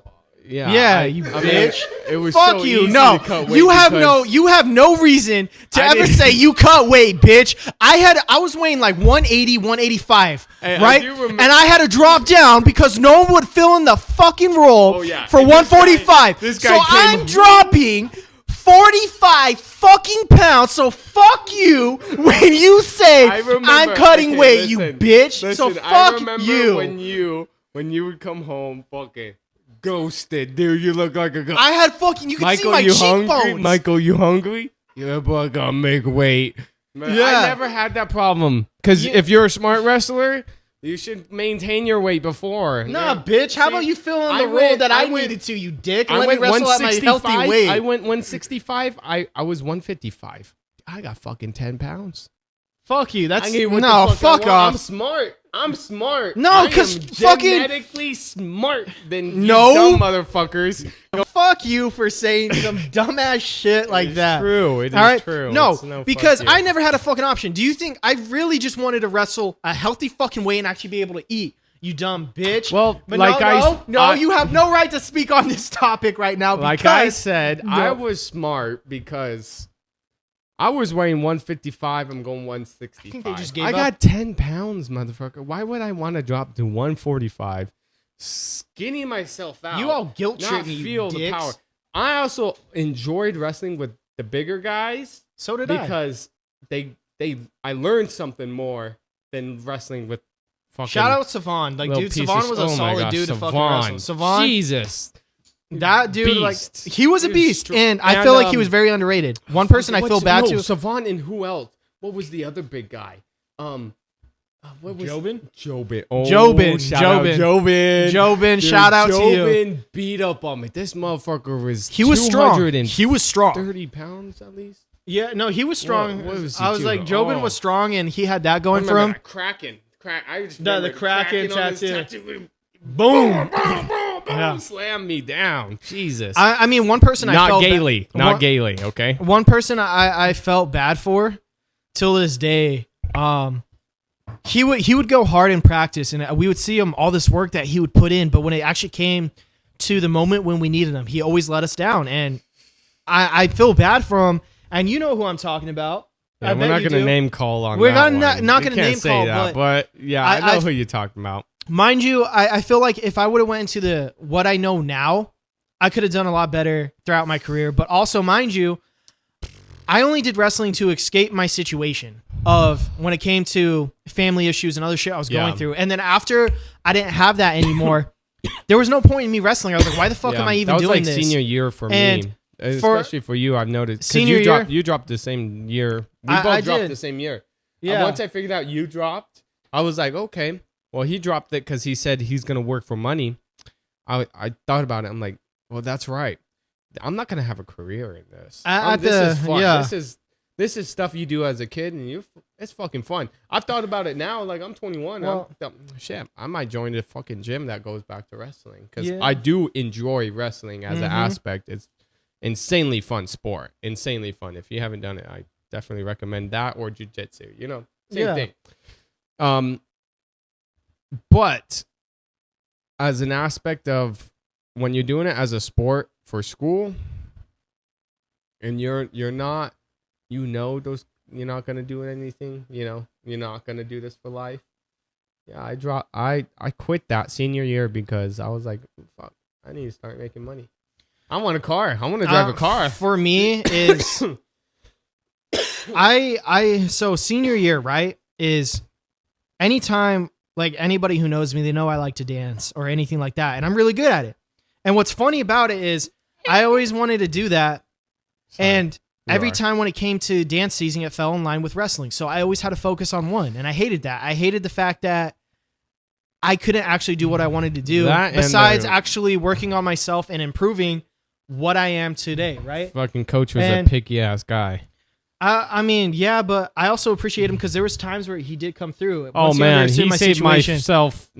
Yeah, you bitch. It was
fuck
so
you.
Easy
No,
to cut weight
you have no reason to ever say you cut weight, bitch. I was weighing like 180, 185, right? And I had to drop down because no one would fill in the fucking role for 145.
This guy
so I'm dropping 45 fucking pounds. So fuck you when you say I'm cutting weight, you bitch.
Listen,
so fuck
I remember
you.
when you would come home fucking ghosted, dude. You look like a ghost.
I had fucking. You can see my cheekbones.
Hungry? Michael, you hungry? Yeah, boy, gotta make weight. Man, I never had that problem. Because if you're a smart wrestler, you should maintain your weight before.
Nah, bitch. How about you fill in the role that I needed to, you dick? Let me wrestle at my healthy weight.
I went 165. I was 155. I got fucking 10 pounds.
Fuck you. That's
fuck
off.
I'm smart.
No, because fucking
genetically smart than you dumb motherfuckers.
Fuck you for saying some dumbass shit like that.
True. It is true.
No, because I never had a fucking option. Do you think I really just wanted to wrestle a healthy fucking way and actually be able to eat? You dumb bitch.
Well,
but
like
you have no right to speak on this topic right now.
Like I said, I was smart because I was weighing 155. I'm going 165.
I think they just gave
I
up.
got 10 pounds, motherfucker. Why would I want to drop to 145? Skinny myself out.
You all guilt trip
not
me,
feel the
dicks.
power. I also enjoyed wrestling with the bigger guys.
So did I.
Because I learned something more than wrestling with fucking.
Shout out Savon. Like, dude, Savon was a solid dude to fucking wrestle. Savon,
Jesus.
That dude,
Beast.
like, he was a beast, and I feel like he was very underrated. One person I feel bad to.
Savon and who else? What was the other big guy? What was
Jobin?
Jobin. Oh,
Jobin.
Jobin.
Jobin, shout out to you.
Jobin beat up on me. This motherfucker was.
He was strong. He was strong.
30 pounds at least.
Yeah, no, he was strong.
What was he
I was
doing?
like, Jobin was strong, and he had that going for him.
That Kraken. I just
the
remember
Kraken
on his
tattoo.
Boom. Boom.
Yeah.
Slam me down. Jesus.
I mean, one person I felt
not gaily, okay?
One person I felt bad for till this day. He would go hard in practice, and we would see him all this work that he would put in, but when it actually came to the moment when we needed him, he always let us down, and I feel bad for him. And you know who I'm talking about.
Yeah, we're not going to name call on
we're
that
not going to name call,
that, but yeah, I know who you're talking about.
Mind you, I feel like if I would have went into what I know now, I could have done a lot better throughout my career. But also, mind you, I only did wrestling to escape my situation of when it came to family issues and other shit I was going through. And then after I didn't have that anymore, there was no point in me wrestling. I was like, why the fuck am I even doing this?
That was like senior year for me. Especially for you, I've noticed.
Senior year?
You dropped the same year. We both dropped the same year.
Yeah.
Once I figured out you dropped, I was like, okay. Well, he dropped it because he said he's going to work for money. I thought about it. I'm like, well, that's right. I'm not going to have a career in this. This is fun.
Yeah.
This is stuff you do as a kid, and it's fucking fun. I've thought about it now. Like, I'm 21.
Well,
shit, I might join the fucking gym that goes back to wrestling because I do enjoy wrestling as an aspect. It's insanely fun sport. Insanely fun. If you haven't done it, I definitely recommend that or jiu-jitsu. You know, same thing. But as an aspect of when you're doing it as a sport for school, and you're not, those you're not gonna do anything. You're not gonna do this for life. Yeah, I quit that senior year because I was like, fuck, I need to start making money. I want a car. I want to drive a car.
For me is so senior year, right? Is anytime, like, anybody who knows me, they know I like to dance or anything like that, and I'm really good at it. And what's funny about it is I always wanted to do that, and every time when it came to dance season, it fell in line with wrestling. So I always had to focus on one, and I hated that. I hated the fact that I couldn't actually do what I wanted to do besides actually working on myself and improving what I am today, right?
Fucking coach was a picky ass guy.
I mean, yeah, but I also appreciate him because there was times where he did come through.
Oh man, he saved myself.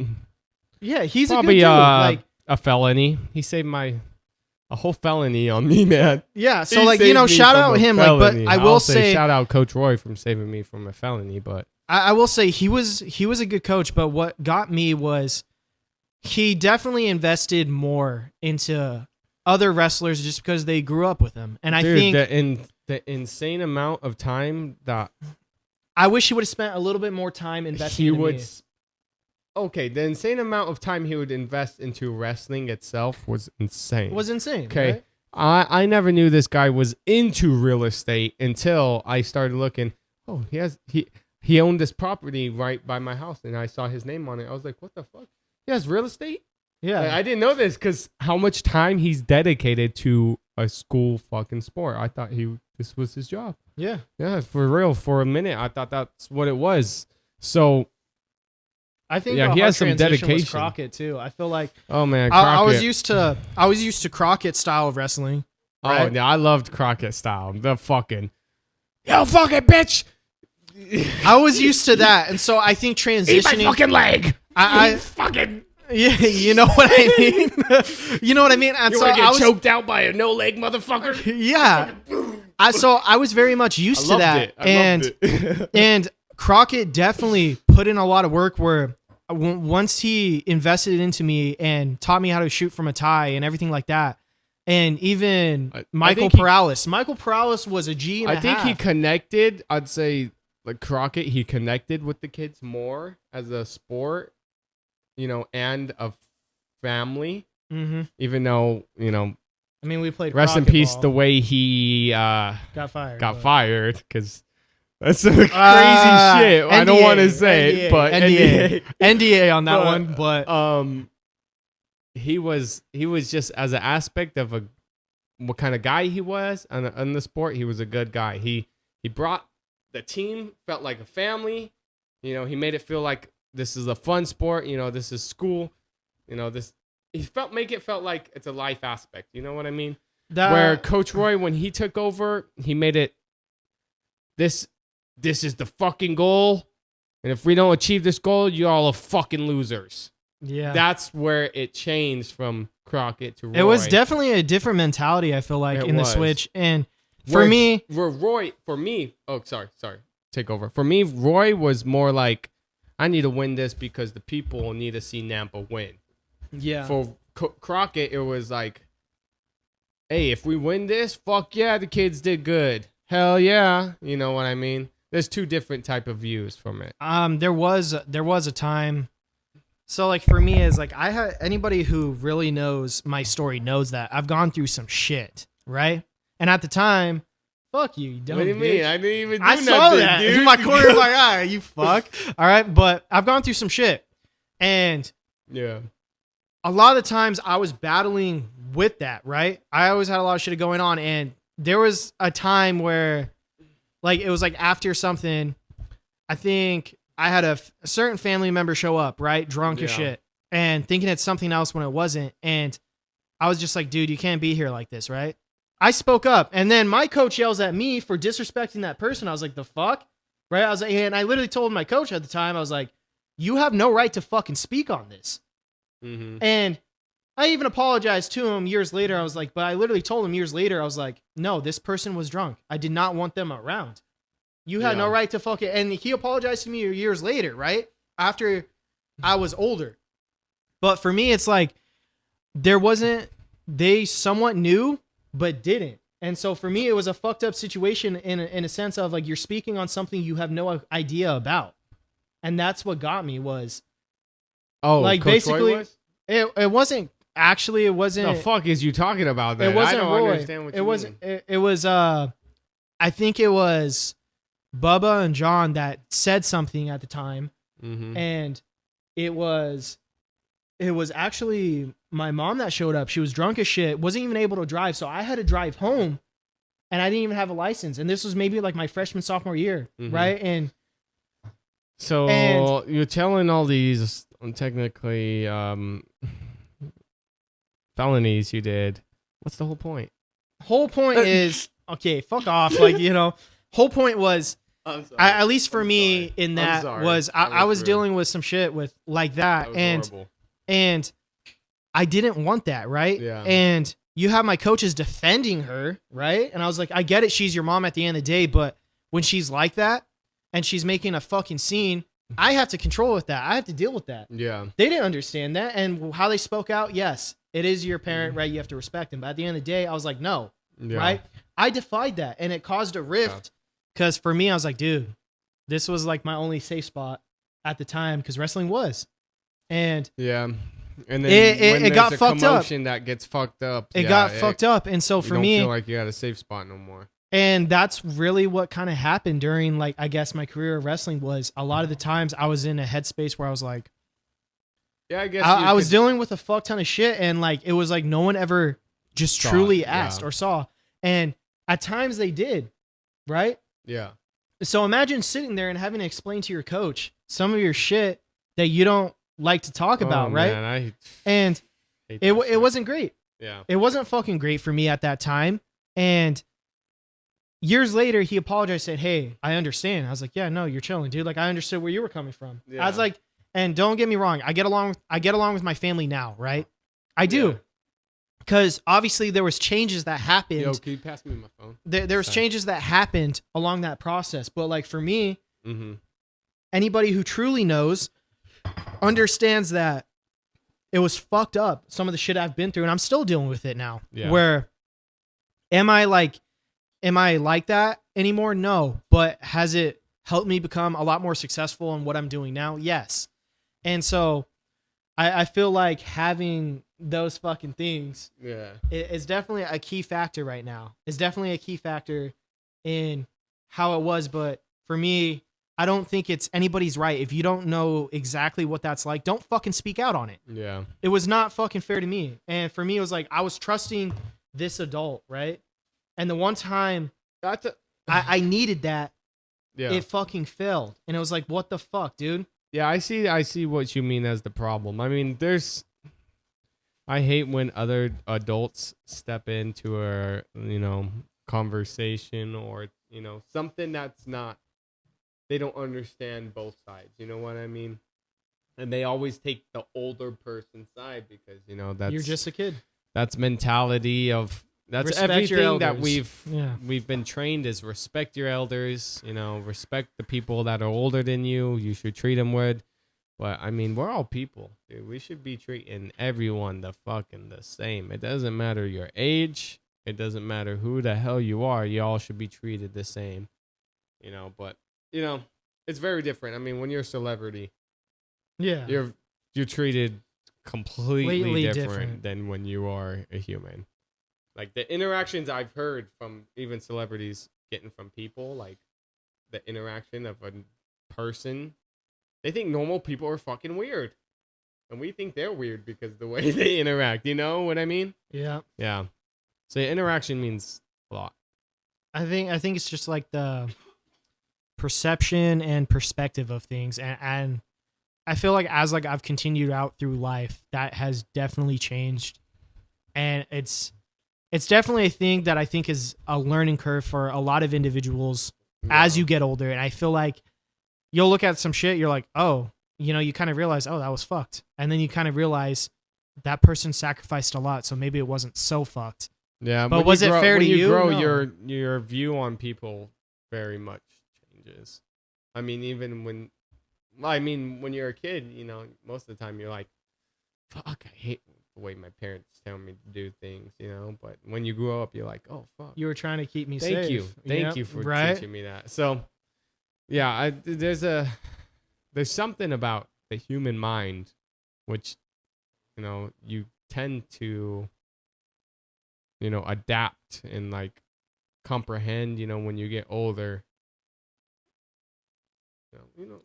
Yeah, he's
probably
a good dude.
A felony. He saved a whole felony on me, man.
Yeah, so like, shout out him. Like, but I will say
shout out Coach Roy from saving me from a felony. But
I will say he was a good coach. But what got me was he definitely invested more into other wrestlers just because they grew up with him. And I think
the insane amount of time that
I wish he would have spent a little bit more time investing in me.
Okay, the insane amount of time he would invest into wrestling itself was insane. Okay.
Right?
I never knew this guy was into real estate until I started looking. Oh, he owned this property right by my house, and I saw his name on it. I was like, what the fuck? He has real estate?
Yeah.
Like, I didn't know this because how much time he's dedicated to a school fucking sport. I thought this was his job.
Yeah.
Yeah, for real. For a minute, I thought that's what it was. So
I think
he has some dedication.
Was Crockett too. I feel like
Crockett.
I was used to Crockett style of wrestling. Right?
Oh yeah, I loved Crockett style. The fucking yo fucking bitch.
I was used to that, and so I think transitioning.
Eat my fucking leg.
I
fucking.
Yeah, you know what I mean. You know what I mean. And
you
so
want to get choked out by a no leg motherfucker?
Yeah. So I was very much used to that, and Crockett definitely put in a lot of work where once he invested into me and taught me how to shoot from a tie and everything like that. And even Michael Perales was a G and a half.
I think he connected. I'd say like Crockett, he connected with the kids more as a sport, and a family. Mm-hmm. Even though,
I mean, we played.
Rest in peace. The way he
got
fired because that's some crazy shit. NDA, I don't want to say it, but
NDA on that one. But
he was just as an aspect of what kind of guy he was on the sport. He was a good guy. He brought the team, felt like a family. He made it feel like this is a fun sport. This is school. Make it felt like it's a life aspect. You know what I mean? Where Coach Roy, when he took over, he made it this is the fucking goal. And if we don't achieve this goal, you all are fucking losers.
Yeah.
That's where it changed from Crockett to Roy.
It was definitely a different mentality, I feel like, in the switch. And for me, take over. For me, Roy was more like, I need to win this because the people need to see Nampa win. Yeah.
For Crockett, it was like, hey, if we win this, fuck yeah, the kids did good. Hell yeah. You know what I mean? There's two different type of views from it.
There was a time. So like for me is like anybody who really knows my story knows that I've gone through some shit, right? And at the time, fuck you dumb
What do you
bitch.
mean? I didn't even do
I
nothing,
saw that
dude.
in my corner of my eye. You fuck. All right, but I've gone through some shit, and
yeah,
a lot of the times I was battling with that. Right, I always had a lot of shit going on, and there was a time where, like, it was like after something, I think I had a certain family member show up, right, drunk as shit, and thinking it's something else when it wasn't, and I was just like, dude, you can't be here like this, right? I spoke up, and then my coach yells at me for disrespecting that person. I was like, the fuck? Right? I was like, and I literally told my coach at the time, I was like, you have no right to fucking speak on this. Mm-hmm. And I even apologized to him years later. I was like, but I literally told him years later, I was like, no, this person was drunk. I did not want them around. You had no right to fucking, and he apologized to me years later, right? After I was older. But for me, it's like, they somewhat knew, but didn't. And so for me, it was a fucked up situation in a sense of like, you're speaking on something you have no idea about. And that's what got me was, like,
Coach
basically,
Roy was?
it wasn't actually, it wasn't.
The fuck is you talking about that?
It wasn't
I don't
Roy.
understand what you mean.
It was, I think it was Bubba and John that said something at the time. Mm-hmm. And it was actually my mom that showed up. She was drunk as shit, wasn't even able to drive. So I had to drive home, and I didn't even have a license. And this was maybe like my freshman, sophomore year. Mm-hmm. Right. And
you're telling all these technically felonies you did. What's the whole point?
Whole point is, okay, fuck off. Like, whole point was, at least for me in that was I was dealing with some shit with like that. And I didn't want that, right?
Yeah.
And you have my coaches defending her, right? And I was like, I get it, she's your mom at the end of the day, but when she's like that and she's making a fucking scene, I have to control with that. I have to deal with that.
Yeah.
They didn't understand that. And how they spoke out, yes, it is your parent, right? You have to respect him. But at the end of the day, I was like, no, right? I defied that, and it caused a rift because for me, I was like, dude, this was like my only safe spot at the time because wrestling was. And
yeah. And then
it got fucked up.
That gets fucked up.
It got fucked up. And so for me,
you don't feel like you had a safe spot no more.
And that's really what kind of happened during, like, I guess my career of wrestling was a lot of the times I was in a headspace where I was like,
yeah, I guess
I was dealing with a fuck ton of shit. And like, it was like no one ever just truly asked or saw. And at times they did. Right.
Yeah.
So imagine sitting there and having to explain to your coach some of your shit that you don't like to talk about, right?
Man,
and it wasn't great.
Yeah.
It wasn't fucking great for me at that time. And years later, he apologized, said, hey, I understand. I was like, yeah, no, you're chilling, dude. Like, I understood where you were coming from. Yeah. I was like, and don't get me wrong, I get along with my family now, right? I do. Yeah. Because obviously there was changes that happened.
Yo, can you pass me my phone?
There was changes that happened along that process. But like for me, anybody who truly knows, understands that it was fucked up, some of the shit I've been through, and I'm still dealing with it now.
Yeah.
Where am I like that anymore? No. But has it helped me become a lot more successful in what I'm doing now? Yes. And so I feel like having those fucking things is definitely a key factor right now. It's definitely a key factor in how it was. But for me, I don't think it's anybody's right. If you don't know exactly what that's like, don't fucking speak out on it.
Yeah.
It was not fucking fair to me. And for me, it was like I was trusting this adult, right? And the one time I needed that, it fucking failed. And it was like, what the fuck, dude?
Yeah, I see what you mean as the problem. I mean, I hate when other adults step into a, conversation or, something that's not, they don't understand both sides. You know what I mean? And they always take the older person's side because, that's...
You're just a kid.
That's mentality of... That's
respect
everything that we've been trained is respect your elders, respect the people that are older than you. You should treat them with. But I mean, we're all people, dude. We should be treating everyone the same. It doesn't matter your age. It doesn't matter who the hell you are. You all should be treated the same, But it's very different. I mean, when you're a celebrity, you're treated completely different than when you are a human. Like the interactions I've heard from even celebrities getting from people, like the interaction of a person, they think normal people are fucking weird. And we think they're weird because the way they interact, you know what I mean?
Yeah.
Yeah. So interaction means a lot.
I think it's just like the perception and perspective of things. And I feel like as like I've continued out through life, that has definitely changed. And it's definitely a thing that I think is a learning curve for a lot of individuals as you get older. And I feel like you'll look at some shit, you're like, oh, you kind of realize, oh, that was fucked. And then you kind of realize that person sacrificed a lot, so maybe it wasn't so fucked.
Yeah,
but was it fair to you?
When you grow,
No.
your view on people very much changes. I mean, even when you're a kid, most of the time you're like, fuck, I hate the way my parents tell me to do things, But when you grow up, you're like, oh, fuck.
You were trying to keep me safe.
Thank you for teaching me that. So, yeah, there's something about the human mind, which, you tend to, adapt and like comprehend, when you get older.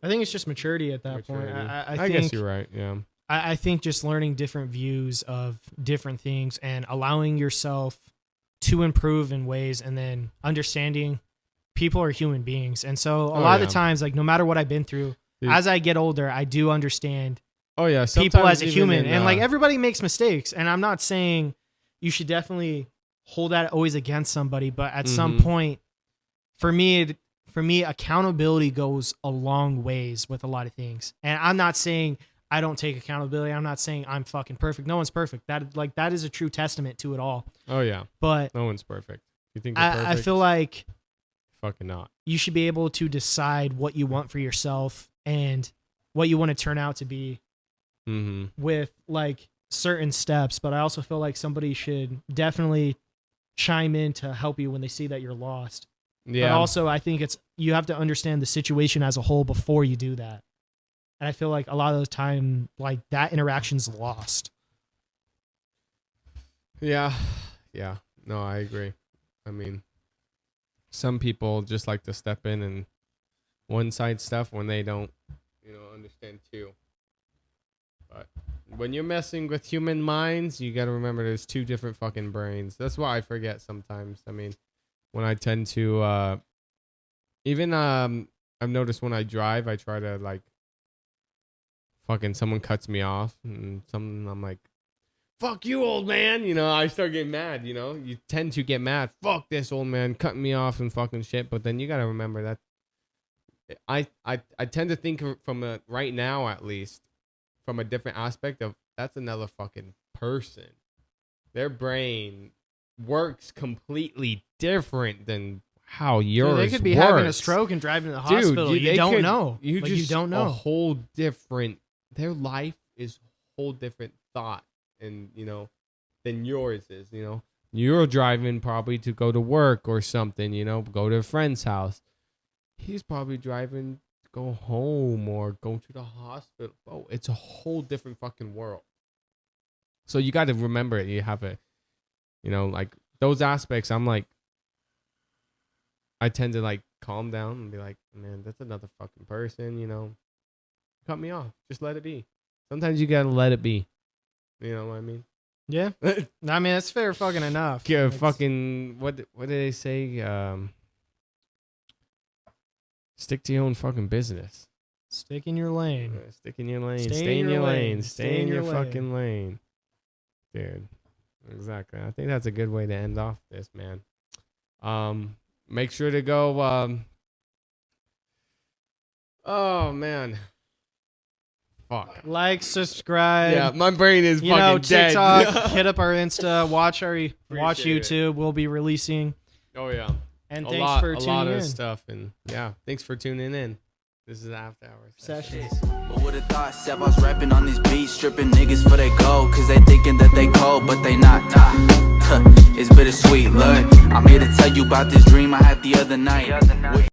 I think it's just maturity at that point.
I guess you're right. Yeah.
I think just learning different views of different things and allowing yourself to improve in ways, and then understanding people are human beings. And so a lot of the times, like no matter what I've been through, as I get older, I do understand people as a human. And like everybody makes mistakes. And I'm not saying you should definitely hold that always against somebody, but at some point, for me, accountability goes a long ways with a lot of things. And I'm not saying I don't take accountability. I'm not saying I'm fucking perfect. No one's perfect. That is a true testament to it all.
Oh yeah.
But
no one's perfect. You think they're perfect?
I feel like
fucking not.
You should be able to decide what you want for yourself and what you want to turn out to be with like certain steps. But I also feel like somebody should definitely chime in to help you when they see that you're lost. Yeah. But also I think you have to understand the situation as a whole before you do that. And I feel like a lot of the time, like that interaction's lost.
Yeah. Yeah. No, I agree. I mean, some people just like to step in and one-side stuff when they don't, understand too. But when you're messing with human minds, you got to remember there's two different fucking brains. That's why I forget sometimes. I mean, when I tend to, I've noticed when I drive, I try to like, fucking someone cuts me off and I'm like, fuck you, old man. I start getting mad, you tend to get mad. Fuck this old man cutting me off and fucking shit. But then you got to remember that I tend to think from right now, at least from a different aspect of that's another fucking person. Their brain works completely different than how yours
They could be
works.
having a stroke and driving to the hospital. You don't know.
You don't know. A whole different their life is a whole different thought, and than yours is. You're driving probably to go to work or something. Go to a friend's house. He's probably driving to go home or go to the hospital. Oh, it's a whole different fucking world. So you got to remember it. You have like those aspects. I'm like, I tend to like calm down and be like, man, that's another fucking person. Cut me off. Just let it be. Sometimes you gotta let it be. You know what I mean?
Yeah. I mean, that's fair fucking enough.
Yeah, fucking what did they say? Stick to your own fucking business.
Stick in your lane.
Stick in your lane.
Stay in your lane.
Stay in your fucking lane. Dude. Exactly. I think that's a good way to end off this, man. Make sure to go oh man. Fuck.
Like, subscribe.
Yeah, my brain is fucking
TikTok,
dead.
hit up our Insta, watch YouTube. We'll be releasing.
Oh yeah.
And thanks for tuning in.
A lot of stuff, and yeah, thanks for tuning in. This is After Hours
Sessions.
But would have thought Sebas rapping on these beats, stripping niggas for they gold, cause they thinking that they cold, but they not. It's bittersweet, look. I'm here to tell you about this dream I had the other night.